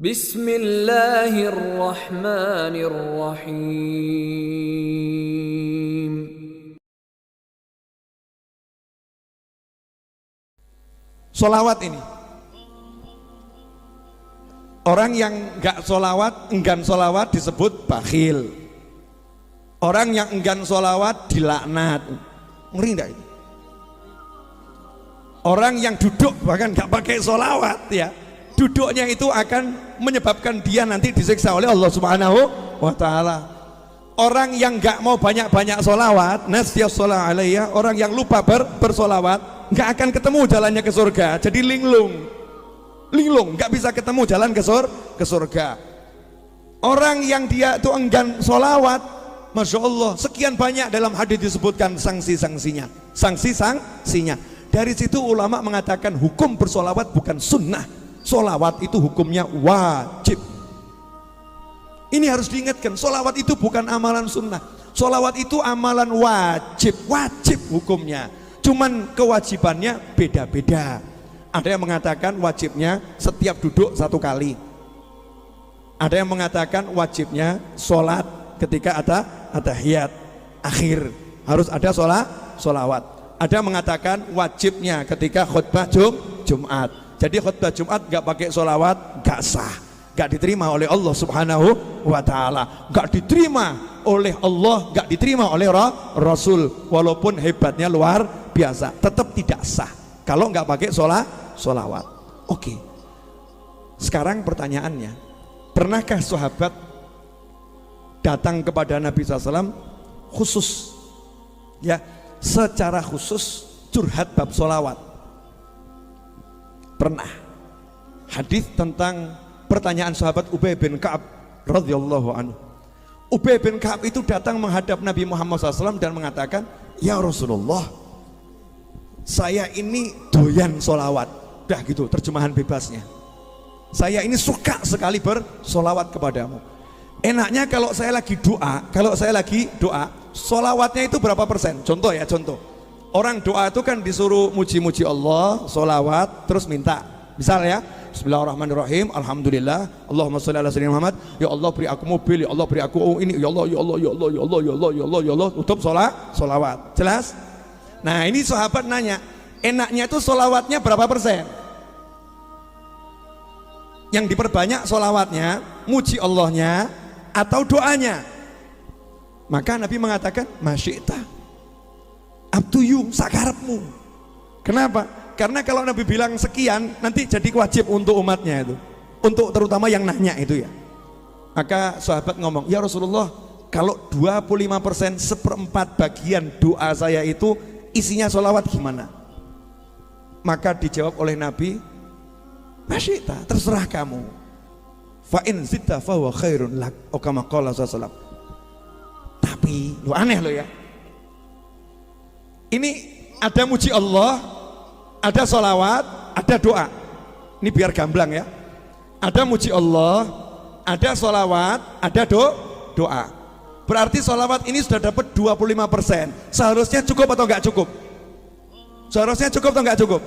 Bismillahirrahmanirrahim. Solawat ini, orang yang enggak solawat, enggan solawat disebut bakhil. Orang yang enggan solawat dilaknat. Ngeri enggak itu? Orang yang duduk bahkan enggak pakai solawat ya, duduknya itu akan menyebabkan dia nanti disiksa oleh Allah Subhanahu wa ta'ala. Orang yang enggak mau banyak-banyak solawat, nasyas sholah alaiya, orang yang lupa bersolawat, enggak akan ketemu jalannya ke surga. Jadi linglung, enggak bisa ketemu jalan ke surga. Orang yang dia itu enggan solawat, Masya Allah, sekian banyak dalam hadis disebutkan sanksinya. Dari situ ulama mengatakan hukum bersolawat bukan sunnah, solawat itu hukumnya wajib. Ini harus diingatkan, solawat itu bukan amalan sunnah, solawat itu amalan wajib hukumnya. Cuman kewajibannya beda-beda. Ada yang mengatakan wajibnya setiap duduk 1 kali. Ada yang mengatakan wajibnya sholat ketika ada tahiyat akhir harus ada solawat. Ada yang mengatakan wajibnya ketika khutbah Jumat. Jadi khutbah Jumat gak pakai solawat gak sah, gak diterima oleh Allah Subhanahu wa ta'ala, gak diterima oleh Allah, gak diterima oleh Rasul. Walaupun hebatnya luar biasa, tetap tidak sah kalau nggak pakai solawat. Oke, sekarang pertanyaannya, pernahkah sahabat datang kepada Nabi SAW khusus ya, secara khusus curhat bab solawat? Pernah. Hadis tentang pertanyaan sahabat Ubay bin Ka'ab radhiyallahu anhu. Ubay bin Ka'ab itu datang menghadap Nabi Muhammad SAW dan mengatakan, ya Rasulullah, saya ini doyan solawat. Dah gitu terjemahan bebasnya, saya ini suka sekali bersolawat kepadamu. Enaknya kalau saya lagi doa, solawatnya itu berapa persen? Contoh, orang doa itu kan disuruh muji-muji Allah, solawat, terus minta. Misal ya, Bismillahirrahmanirrahim, Alhamdulillah, Allahumma sholli ala sayyidina Muhammad. Ya Allah beri aku mobil, ya Allah beri aku ini, ya Allah, ya Allah, ya Allah, ya Allah, ya Allah, ya Allah, ya Allah. Tutup solawat. Jelas? Nah ini sahabat nanya, enaknya itu solawatnya berapa persen? Yang diperbanyak solawatnya, muji Allahnya, atau doanya? Maka Nabi mengatakan, masyita, up to you, sakarepmu. Kenapa? Karena kalau Nabi bilang sekian, nanti jadi wajib untuk umatnya itu, untuk terutama yang nanya itu ya. Maka sahabat ngomong, ya Rasulullah, kalau 25% 1/4 bagian doa saya itu isinya sholawat gimana? Maka dijawab oleh Nabi, masyita, terserah kamu. Fa in zidta fa huwa khairun lak, kama qala sallallahu. Tapi lu aneh lo ya, ini ada muji Allah, ada sholawat, ada doa. Ini biar gamblang ya, ada muji Allah, ada sholawat, ada doa. Berarti sholawat ini sudah dapat 25%. Seharusnya cukup atau enggak cukup? Seharusnya cukup atau enggak cukup?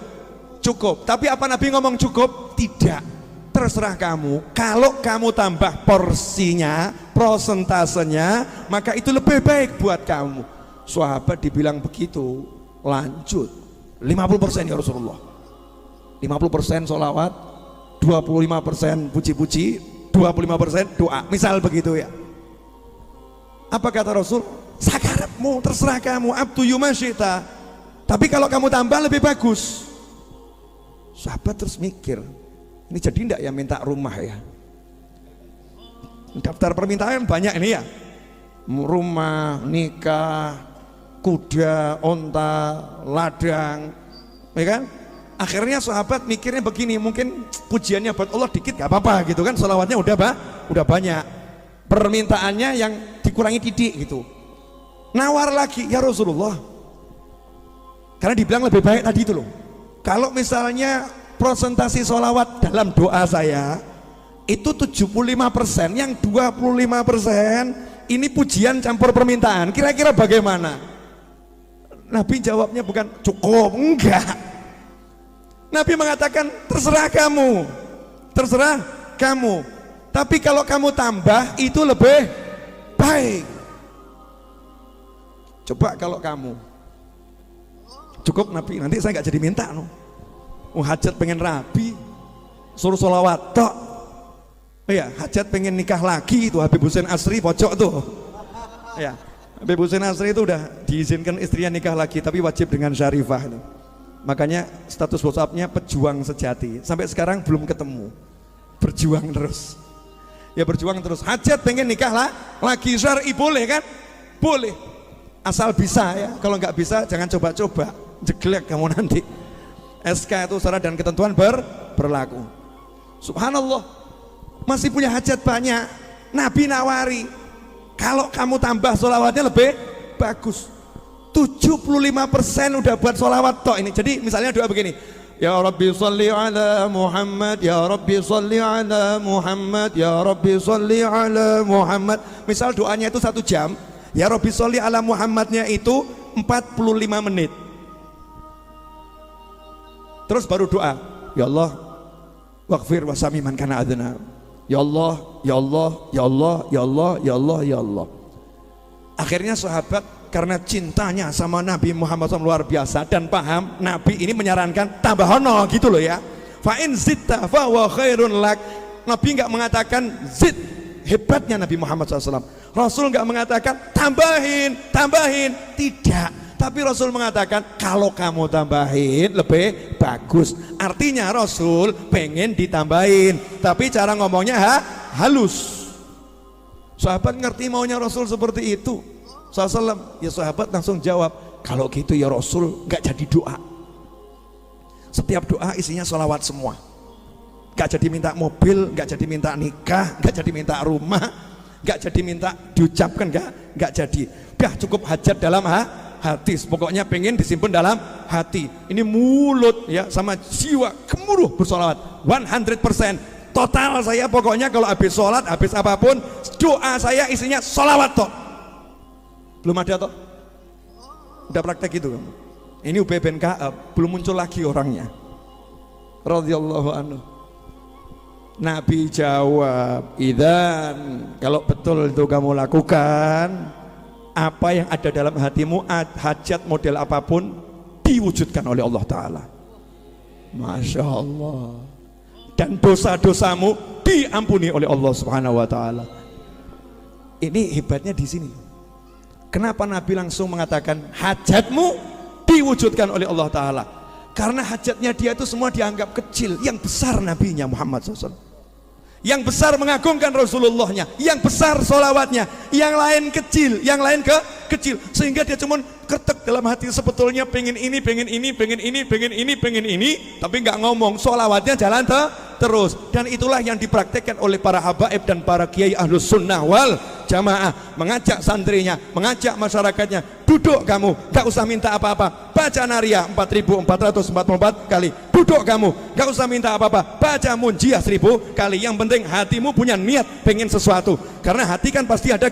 Cukup. Tapi apa Nabi ngomong cukup? Tidak. Terserah kamu. Kalau kamu tambah porsinya, prosentasenya, maka itu lebih baik buat kamu. Sahabat dibilang begitu, lanjut 50% ya Rasulullah. 50% sholawat, 25% puji-puji, 25% doa. Misal begitu ya. Apa kata Rasul? Sakarepmu, terserah kamu, abdu yumasyita. Tapi kalau kamu tambah lebih bagus. Sahabat terus mikir, ini jadi enggak ya minta rumah ya? Daftar permintaan banyak ini ya, rumah, nikah, kuda, onta, ladang, ya kan? Akhirnya sahabat mikirnya begini, mungkin pujiannya buat Allah dikit gak apa-apa gitu kan, sholawatnya udah banyak, permintaannya yang dikurangi didik gitu. Nawar lagi, ya Rasulullah, karena dibilang lebih baik tadi itu loh, kalau misalnya prosentasi sholawat dalam doa saya itu 75%, yang 25% ini pujian campur permintaan, kira-kira bagaimana? Nabi jawabnya bukan cukup, enggak. Nabi mengatakan terserah kamu, terserah kamu. Tapi kalau kamu tambah itu lebih baik. Coba kalau kamu cukup Nabi, nanti saya nggak jadi minta no. Hajat pengen rabi, suruh sholawat tok. Ya, hajat pengen nikah lagi itu Habib Hussein Asri pojok tuh. Ya, Habib Hussein Asri itu udah diizinkan istrinya nikah lagi, tapi wajib dengan syarifah itu. Makanya status WhatsApp-nya pejuang sejati. Sampai sekarang belum ketemu. Berjuang terus. Ya berjuang terus. Hajat pengen nikah lah, lagi syar'i boleh kan? Boleh. Asal bisa ya. Kalau nggak bisa jangan coba-coba. Jeglek kamu nanti. SK itu syarat dan ketentuan berlaku. Subhanallah. Masih punya hajat banyak. Nabi nawari, kalau kamu tambah sholawatnya lebih bagus. 75% udah buat sholawat tok ini. Jadi misalnya doa begini, ya Rabbi sholli ala Muhammad, ya Rabbi sholli ala Muhammad, ya Rabbi sholli ala Muhammad. Misal doanya itu 1 jam, ya Rabbi sholli ala Muhammadnya itu 45 menit. Terus baru doa, ya Allah waghfir wasami man kana adna. Ya Allah, ya Allah, ya Allah, ya Allah, ya Allah, ya Allah. Akhirnya sahabat karena cintanya sama Nabi Muhammad SAW luar biasa dan paham, Nabi ini menyarankan tambah hono gitu loh ya. Fa in zitta fa wa khairun lak. Nabi enggak mengatakan zid, hebatnya Nabi Muhammad SAW. Rasul enggak mengatakan tambahin, tidak. Tapi Rasul mengatakan kalau kamu tambahin lebih bagus. Artinya Rasul pengen ditambahin, tapi cara ngomongnya halus. Sahabat ngerti maunya Rasul seperti itu. SAW, ya sahabat langsung jawab, kalau gitu ya Rasul nggak jadi doa. Setiap doa isinya sholawat semua. Nggak jadi minta mobil, nggak jadi minta nikah, nggak jadi minta rumah, nggak jadi minta diucapkan, nggak jadi. Udah cukup hajat dalam hati. Pokoknya pengen disimpan dalam hati. Ini mulut ya sama jiwa gemuruh bersolawat 100%. Total saya pokoknya kalau habis sholat, habis apapun, doa saya isinya sholawat toh. Belum ada toh? Udah praktek itu kamu. Ini Ubay bin Ka'ab, belum muncul lagi orangnya. Radhiyallahu anhu. Nabi jawab, idzan, kalau betul itu kamu lakukan, apa yang ada dalam hatimu, hajat model apapun diwujudkan oleh Allah Ta'ala. Masya Allah. Dan dosa-dosamu diampuni oleh Allah Subhanahu wa Ta'ala. Ini hebatnya di sini. Kenapa Nabi langsung mengatakan hajatmu diwujudkan oleh Allah Ta'ala? Karena hajatnya dia itu semua dianggap kecil. Yang besar Nabinya Muhammad SAW, yang besar mengagungkan Rasulullahnya, yang besar sholawatnya, yang lain kecil, yang lain kecil, sehingga dia cuma ketek dalam hati sebetulnya pengen ini, tapi nggak ngomong, sholawatnya jalan terus. Dan itulah yang dipraktekkan oleh para habaib dan para kiai ahlus sunnah wal jamaah, mengajak santrinya, mengajak masyarakatnya, duduk kamu, gak usah minta apa-apa, baca Nariyah 4444 kali, duduk kamu, gak usah minta apa-apa, baca Munjiah 1000 kali, yang penting hatimu punya niat pengen sesuatu, karena hati kan pasti ada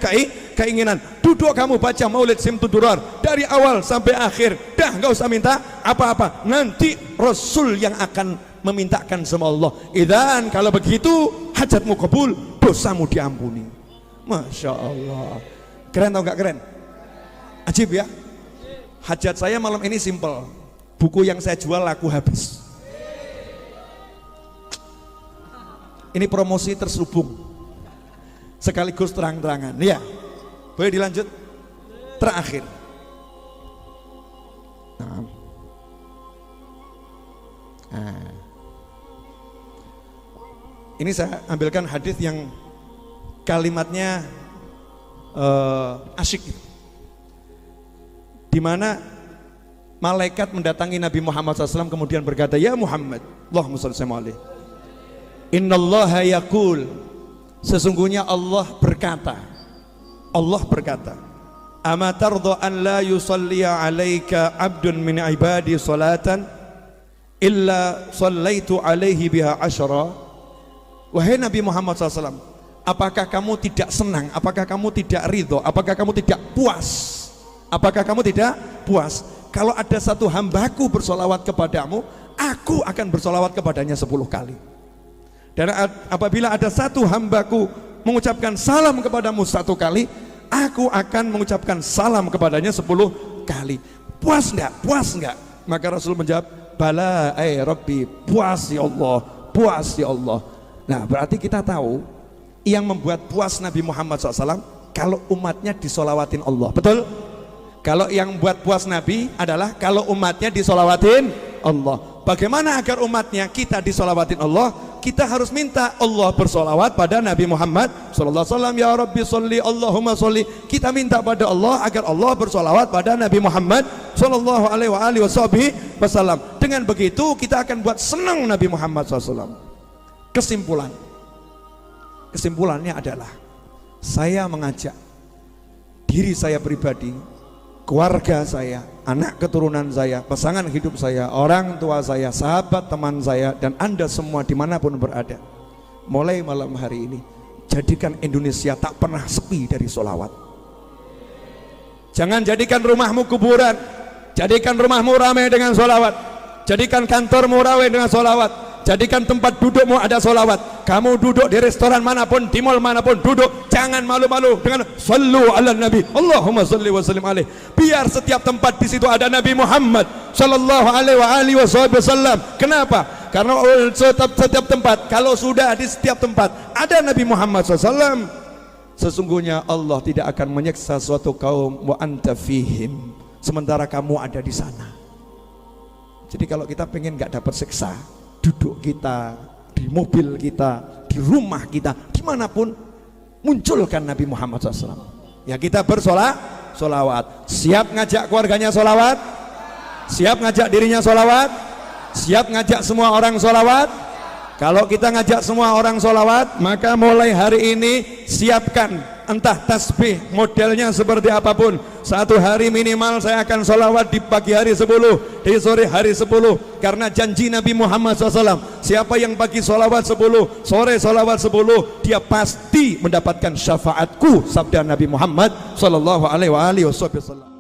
keinginan. Duduk kamu baca Maulid Simtud Durar dari awal sampai akhir, dah gak usah minta apa-apa, nanti Rasul yang akan memintakan sama Allah. Idzan, kalau begitu hajatmu kabul, dosamu diampuni. Masya Allah. Keren atau enggak keren? Ajib ya. Hajat saya malam ini simple. Buku yang saya jual laku habis. Ini promosi terselubung, sekaligus terang-terangan. Ya, boleh dilanjut? Terakhir. Ini saya ambilkan hadis yang kalimatnya asyik, di mana malaikat mendatangi Nabi Muhammad SAW kemudian berkata, ya Muhammad, Allahumma shalli alaihi, innallaha yaqul, sesungguhnya Allah berkata, ama tarda an la yusalliya alaika abdun min ibadi salatan illa sallaitu alaihi biha asyara. Wahai Nabi Muhammad SAW, apakah kamu tidak senang, apakah kamu tidak ridho, apakah kamu tidak puas, apakah kamu tidak puas kalau ada satu hambaku bersolawat kepadamu, aku akan bersolawat kepadanya 10 kali. Dan apabila ada satu hambaku mengucapkan salam kepadamu 1 kali, aku akan mengucapkan salam kepadanya 10 kali. Puas enggak? Puas enggak? Maka Rasul menjawab, bala Rabbi, puas ya Allah, puas ya Allah. Nah, berarti kita tahu yang membuat puas Nabi Muhammad SAW kalau umatnya disolawatin Allah. Betul? Kalau yang buat puas Nabi adalah kalau umatnya disolawatin Allah. Bagaimana agar umatnya kita disolawatin Allah? Kita harus minta Allah bersolawat pada Nabi Muhammad sallallahu alaihi wasallam. Ya Rabbi sholli Allahumma sholli. Kita minta pada Allah agar Allah bersolawat pada Nabi Muhammad sallallahu alaihi wasallam. Dengan begitu kita akan buat senang Nabi Muhammad SAW. Kesimpulannya adalah saya mengajak diri saya pribadi, keluarga saya, anak keturunan saya, pasangan hidup saya, orang tua saya, sahabat teman saya, dan Anda semua dimanapun berada, mulai malam hari ini jadikan Indonesia tak pernah sepi dari solawat. Jangan jadikan rumahmu kuburan, jadikan rumahmu ramai dengan solawat, jadikan kantormu ramai dengan solawat, jadikan tempat dudukmu ada solawat. Kamu duduk di restoran manapun, di mall manapun duduk, jangan malu-malu dengan sallu ala nabi, Allahumma salli wa sallim alaih. Biar setiap tempat di situ ada Nabi Muhammad sallallahu alaihi wasallam. Kenapa? Karena setiap tempat, kalau sudah di setiap tempat ada Nabi Muhammad SAW, sesungguhnya Allah tidak akan menyiksa suatu kaum wa anta fihim, sementara kamu ada di sana. Jadi kalau kita pengen nggak dapat siksa, duduk kita di mobil kita, di rumah kita, dimanapun, munculkan Nabi Muhammad SAW. Ya, kita bersolawat. Siap ngajak keluarganya solawat, siap ngajak dirinya solawat, siap ngajak semua orang solawat. Kalau kita ngajak semua orang solawat, maka mulai hari ini siapkan entah tasbih modelnya seperti apapun. 1 hari minimal saya akan solawat di pagi hari 10, di sore hari 10, karena janji Nabi Muhammad SAW, siapa yang pagi solawat 10, sore solawat 10, dia pasti mendapatkan syafaatku, sabda Nabi Muhammad SAW.